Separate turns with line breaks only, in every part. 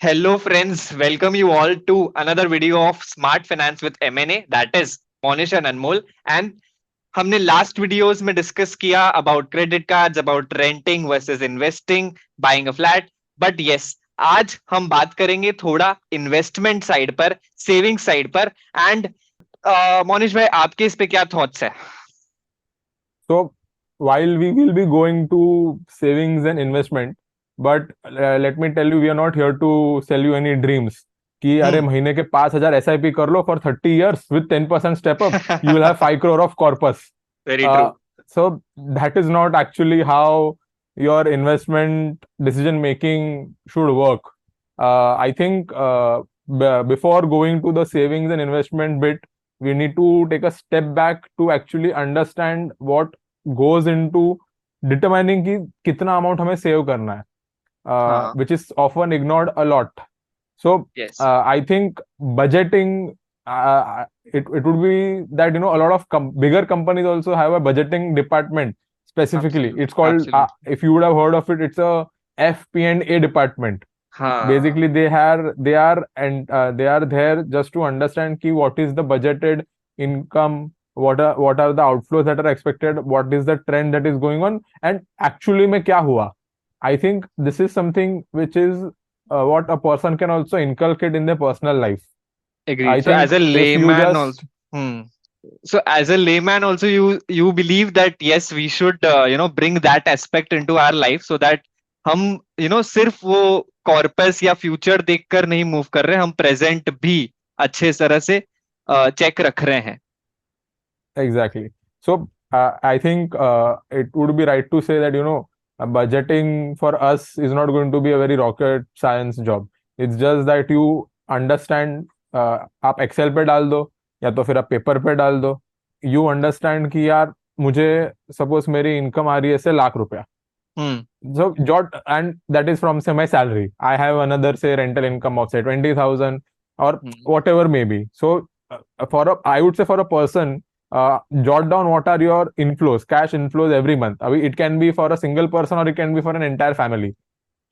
Hello, friends. Welcome you all to another video of Smart Finance with M&A. That is Monish and Anmol. And हमने last videos में discuss किया about credit cards, about renting versus investing, buying a flat. But yes, आज हम बात करेंगे थोड़ा investment side पर, saving side पर. एंड मोनिश भाई, आपके इस पे क्या थॉट्स है?
So while we will be going to savings and investment, but let me tell you, we are not here to sell you any dreams. कि अरे
हम्म.
महीने के 5,000 SIP कर लो for 30 years with 10% step up, you will have 5 crore of corpus.
Very true.
Uh, so that is not actually how your investment decision making should work. I think before going to the savings and investment bit, we need to take a step back to actually understand what goes into determining कि कितना amount हमें save करना है,
हाँ.
which is often ignored a lot. So
yes.
I think budgeting, it would be that a lot of bigger companies also have a budgeting department specifically.
Absolutely,
It's called,
absolutely.
if you would have heard of it, it's a FP&A department.
हाँ.
Basically they are there just to understand ki what is the budgeted income, what are the outflows that are expected, what is the trend that is going on, and actually mein kya hua. I think this is something which is what a person can also inculcate in their personal life. I
Agreed. So as
think
a
if you
layman
just
also, hmm. So as a layman also, you believe that yes, we should bring that aspect into our life so that हम सिर्फ वो corpus या future देखकर नहीं move कर रहे, हम present भी अच्छे तरह से चेक रख रहे हैं.
exactly. So I think it would be right to say that budgeting for us is not going to be a very rocket science job. It's just that you understand. आप Excel पे डाल दो या तो फिर आप पेपर पे डाल दो. यू अंडरस्टैंड कि यार मुझे सपोज मेरी इनकम आ रही है से ₹1,00,000.
हम्म.
So jot, and that is from say my salary. I have another say rental income of say 20,000 or
hmm.
whatever may be. So I would say for a person, jot down what are your inflows, cash inflows every month. अभी it can be for a single person or it can be for an entire family.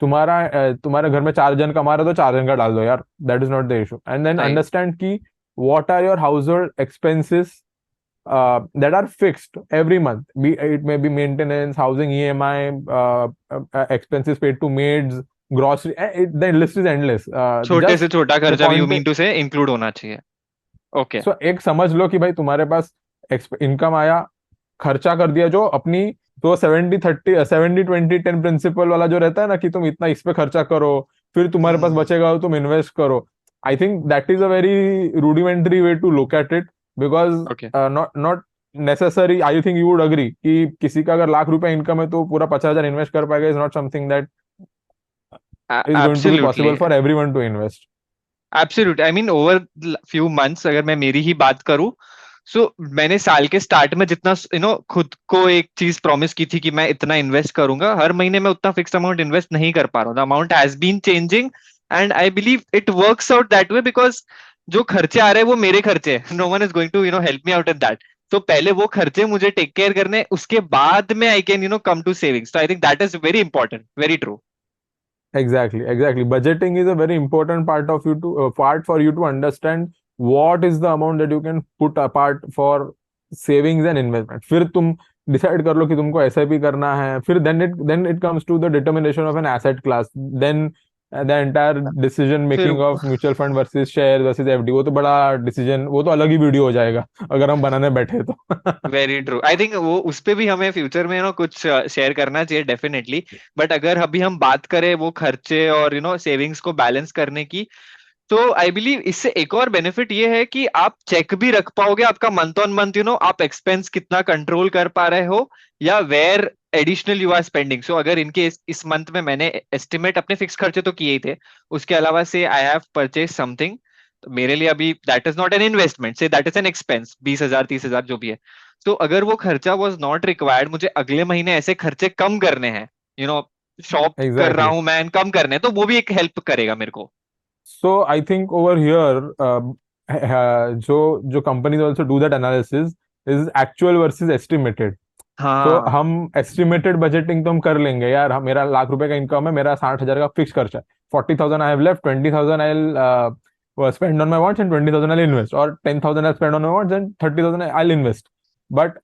तुम्हारे घर में 4 जन कमा रहे हो तो 4 जन का डाल दो यार. That is not the issue. And then
right.
understand कि what are your household expenses that are fixed every month. It may be maintenance, housing EMI, expenses paid to maids, grocery. The list is endless.
छोटे से
Just
छोटा
the
खर्चा भी you
point.
Mean to से include होना चाहिए. Okay.
So एक समझ लो कि भाई तुम्हारे पास इनकम आया, खर्चा कर दिया जो अपनी. तो 70-30 70-20-10 प्रिंसिपल वाला जो रहता है ना कि तुम इतना इस पे खर्चा करो, फिर तुम्हारे पास
हम्म.
बचेगा तो तुम इन्वेस्ट करो. I think that is a very rudimentary way to look at it, because
okay.
Not not necessary. I think you would agree कि किसी का अगर ₹1,00,000 इनकम है तो पूरा 50,000 इन्वेस्ट कर पाएगा is not something that is going to be
absolutely.
Possible for everyone to invest.
Absolute, I mean over few months अगर मैं मेरी ही बात करूं, सो मैंने साल के स्टार्ट में जितना खुद को एक चीज प्रॉमिस की थी कि मैं इतना इन्वेस्ट करूंगा, हर महीने में उतना फिक्स अमाउंट इन्वेस्ट नहीं कर पा रहा हूँ. The amount has been changing and I believe it works out that way because जो खर्चे आ रहे हैं वो मेरे खर्चे हैं. No one is going to help me out in that. तो पहले वो खर्चे मुझे टेक केयर करने, उसके बाद में I can come to savings. तो I think that is very important. Very true.
Exactly. Budgeting is a very important part for you to understand what is the amount that you can put apart for savings and investment. फिर तुम decide कर लो कि तुमको SIP करना है. फिर then it comes to the determination of an asset class. Then the entire decision
फिर
making of mutual fund versus share versus FD, वो तो बड़ा डिसीजन, वो तो अलग ही वीडियो हो जाएगा अगर हम बनाने बैठे तो.
Very true. आई थिंक वो उस पे भी हमें फ्यूचर में कुछ शेयर करना चाहिए डेफिनेटली. बट अगर अभी हम बात करें वो खर्चे और सेविंग्स को बैलेंस करने की, तो आई बिलीव इससे एक और बेनिफिट ये है कि आप चेक भी रख पाओगे आपका मंथ ऑन मंथ, आप एक्सपेंस कितना कंट्रोल कर पा रहे हो या where additional you are spending. So अगर इनके इस मंथ में मैंने एस्टिमेट अपने फिक्स खर्चे तो किए ही थे, उसके अलावा से आई हैव परचेज समथिंग, तो मेरे लिए अभी that is not an investment, say that is an expense, 20,000 30,000 जो भी है. तो अगर वो खर्चा वॉज नॉट रिक्वायर्ड, मुझे अगले महीने ऐसे खर्चे कम करने हैं, यू नो शॉप कर रहा
एग्जैक्टली.
हूं मैं, कम करने हैं, तो वो भी एक हेल्प करेगा मेरे को.
So I think over here, जो जो companies also do that analysis is actual versus estimated. So
हाँ.
हम एस्टिमेटेड बजटिंग तो हम कर लेंगे यार. मेरा ₹1,00,000 का इनकम है, मेरा 60,000 का फिक्स खर्चा है. 40,000 I have left, 20,000 I'll spend on my wants and 20,000 I'll invest, or 10,000 I'll spend on my wants and 30,000 I'll invest. But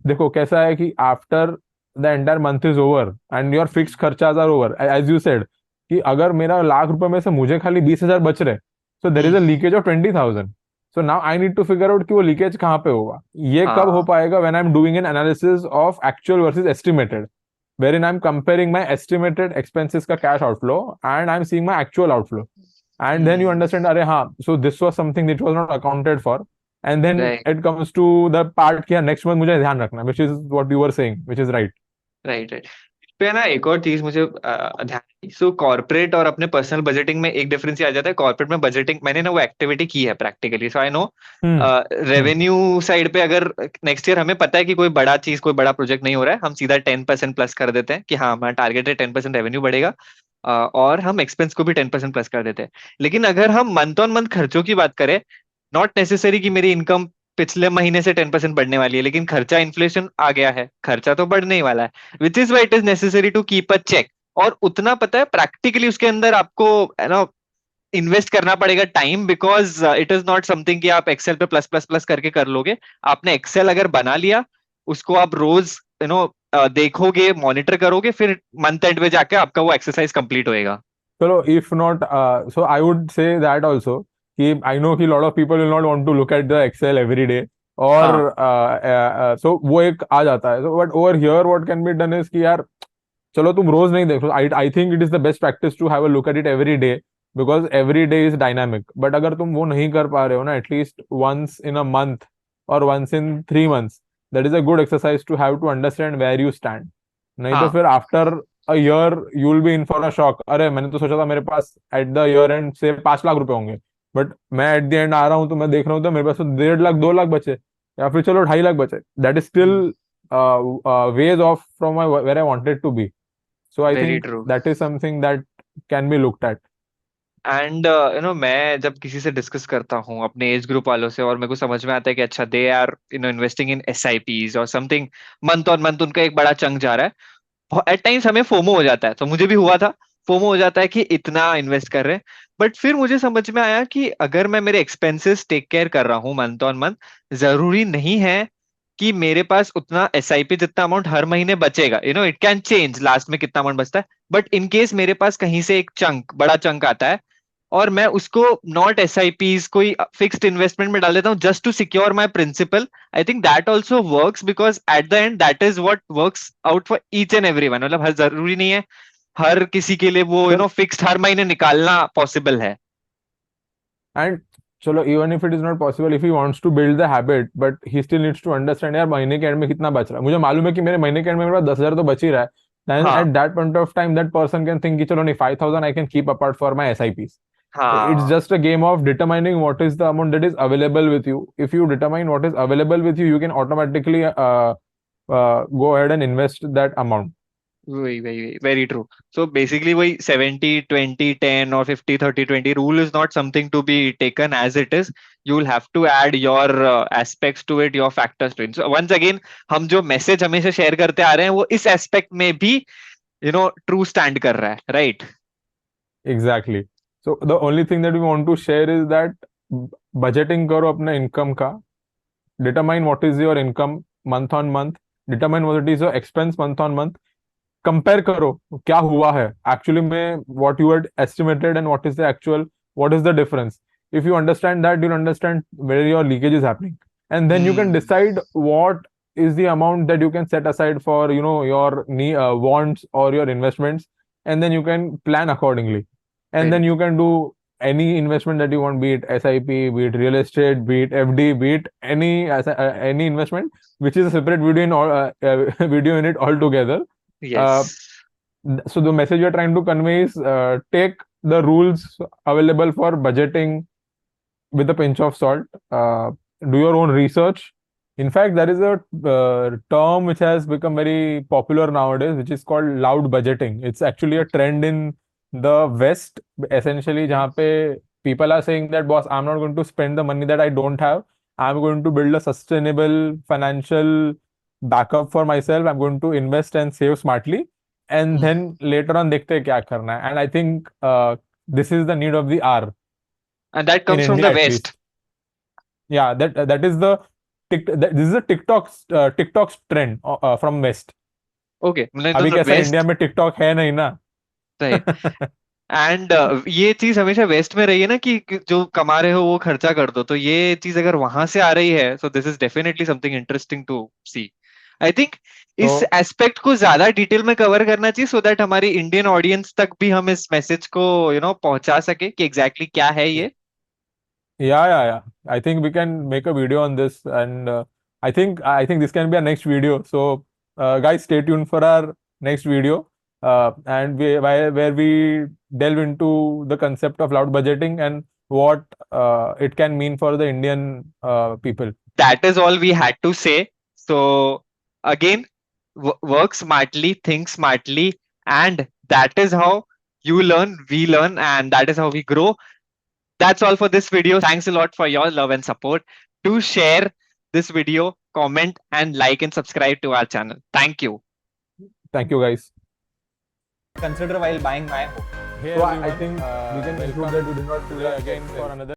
देखो कैसा है कि after the entire month is over and your fixed खर्चाज are over, as you said कि अगर मेरा लाख रुपए में से मुझे खाली 20,000 बच रहे, so there is a
hmm.
Leakage of 20,000. So now I need to figure out कि वो लीकेज कहाँ पे होगा. ये कब हो
हाँ
पाएगा? When I am doing an analysis of actual versus estimated, wherein I'm comparing my estimated expenses का cash outflow and I'm seeing my actual outflow. And then you
hmm.
understand, अरे हाँ, so this was something that was not accounted for. And then
right
it comes to the part कि next month मुझे ध्यान रखना, which is what you were saying, which is right.
Right right. पे ना एक और चीज मुझे ध्यान, सो कॉर्पोरेट और अपने पर्सनल बजटिंग में एक डिफरेंस ये आ जाता है। कॉर्पोरेट में बजटिंग मैंने ना वो एक्टिविटी की है practically, so I know
hmm. Hmm.
Revenue side पे अगर नेक्स्ट ईयर हमें पता है कि कोई बड़ा चीज कोई बड़ा प्रोजेक्ट नहीं हो रहा है, हम सीधा 10% प्लस कर देते हैं कि हाँ हमारा टारगेट है 10% रेवेन्यू बढ़ेगा, और हम एक्सपेंस को भी 10% प्लस कर देते हैं। लेकिन अगर हम मंथ ऑन मंथ खर्चों की बात करें, नॉट नेसेसरी कि मेरी इनकम पिछले महीने से 10% बढ़ने वाली है, लेकिन खर्चा इन्फ्लेशन आ गया है, खर्चा तो बढ़ने ही वाला है, which is why it is necessary to keep a check. और उतना पता है प्रैक्टिकली उसके अंदर आपको है ना इन्वेस्ट करना पड़ेगा time, because it is not something कि आप एक्सेल पे प्लस प्लस प्लस करके कर लोगे। आपने एक्सेल अगर बना लिया, उसको आप रोज देखोगे, मॉनिटर करोगे, फिर मंथ एंड में जाके आपका वो एक्सरसाइज कंप्लीट होएगा।
चलो, if not, so I would say that also कि I know कि lot of people will not want to look at the Excel every day, और
हाँ
so वो एक आ जाता है. So but over here what can be done is कि यार चलो तुम रोज नहीं देखो. I think it is the best practice to have a look at it every day, because every day is dynamic. But अगर तुम वो नहीं कर पा रहे हो ना, at least once in a month और once in 3 months, that is a good exercise to have to understand where you stand. नहीं तो
हाँ
फिर after a year you will be in for a shock. अरे मैंने तो सोचा था मेरे पास एट द ईयर एंड से 5 लाख रुपए होंगे, बट मैं एट द एंड आ रहा हूँ तो मैं देख रहा हूँ तो मेरे पास तो 1.5 लाख 2 लाख बचे, या फिर चलो 2.5 लाख बचे. That is still ways off from where I wanted to be. So I
very
think
true.
that is something that can be looked at.
And मैं जब किसी से डिस्कस करता हूँ अपने एज ग्रुप वालों से, और मेरे को समझ में आता है कि अच्छा they are investing in SIPs और समथिंग, मंथ ऑन मंथ उनका एक बड़ा चंक जा रहा है, एट टाइम्स हमें फोमो हो जाता है, तो मुझे भी हुआ था, फोमो हो जाता है कि इतना इन्वेस्ट कर रहे हैं। बट फिर मुझे समझ में आया कि अगर मैं मेरे एक्सपेंसेस टेक केयर कर रहा हूँ मंथ ऑन मंथ, जरूरी नहीं है कि मेरे पास उतना SIP जितना अमाउंट हर महीने बचेगा, इट कैन चेंज लास्ट में कितना अमाउंट बचता है। बट इन केस मेरे पास कहीं से एक चंक बड़ा चंक आता है, और मैं उसको नॉट SIPs कोई फिक्स्ड इन्वेस्टमेंट में डाल देता हूँ just to secure my principal, I think that also works, because at the end that is what works out for each and every one. मतलब हर जरूरी नहीं है हर किसी के लिए वो
Chal,
फिक्स्ड हर महीने निकालना पॉसिबल है।
and चलो, even if it is not possible, if he wants to build the habit, but he still needs to understand यार महीने के एंड में कितना बच रहा है. मुझे मालूम है कि मेरे महीने के एंड में मेरे पास 10,000 तो बच ही रहा है. Then
हाँ
at that point of time, that person can think कि चलो नहीं, 5,000 I can keep apart for my SIPs. It's
हाँ
just a game of determining what is the amount that is available with you. If you determine what is available with you, you can automatically go ahead and invest that amount.
वही वही वही very true. So basically वही 70-20-10 और 50-30-20 rule is not something to be taken as it is. You will have to add your aspects to it, your factors to it. So once again हम जो message हमेशा share करते आ रहे हैं वो इस एस्पेक्ट में भी ट्रू स्टैंड कर रहा है, right?
Exactly. So the only thing that we want to share is that budgeting करो अपने income का, determine what is your income month on month, determine what is your expense month on month, compare करो क्या हुआ है actually में, what you had estimated and what is the actual, what is the difference. If you understand that, you'll understand where your leakage is happening, and then you can
hmm.
decide what is the amount that you can set aside for your wants or your investments, and then you can plan accordingly. And
very
then you can do any investment that you want, be it SIP, be it real estate, be it FD, be it any investment, which is a separate video in all video in it altogether.
Yes.
Uh, so the message you're trying to convey is, take the rules available for budgeting with a pinch of salt. Do your own research. In fact, there is a term which has become very popular nowadays, which is called loud budgeting. It's actually a trend in the West, essentially, जहाँ पे people are saying that, boss, I'm not going to spend the money that I don't have. I'm going to build a sustainable financial backup for myself. I'm going to invest and save smartly. and then later on देखते हैं क्या करना है. And I think this is the need of the hour
And that
in
comes from
India
the
at
West.
least. Yeah, that is the this is a TikTok's trend from West.
Okay, no,
अभी
no,
कैसा India
West,
में TikTok है नहीं ना.
right. And ये चीज हमेशा waste में रही है ना कि जो कमा रहे हो वो खर्चा कर दो, तो ये चीज अगर वहां से आ रही है, so this is definitely something interesting to see. I think इस
तो
एस्पेक्ट को ज्यादा डिटेल में कवर करना चाहिए, सो दैट हमारी इंडियन ऑडियंस तक भी हम इस मैसेज को पहुंचा सके कि एग्जैक्टली क्या है ये.
yeah. I think we can make a video on this, and I think this can be our next video. So, guys, stay tuned for our next video, and where we delve into the concept of loud budgeting and what it can mean for the Indian people.
That is all we had to say. So again, work smartly, think smartly, and that is how you learn, we learn, and that is how we grow. That's all for this video. Thanks a lot for your love and support. Do share this video, comment, and like and subscribe to our channel. Thank you.
Thank you, guys.
Consider while buying my home.
So I think we can conclude that we did not today again for another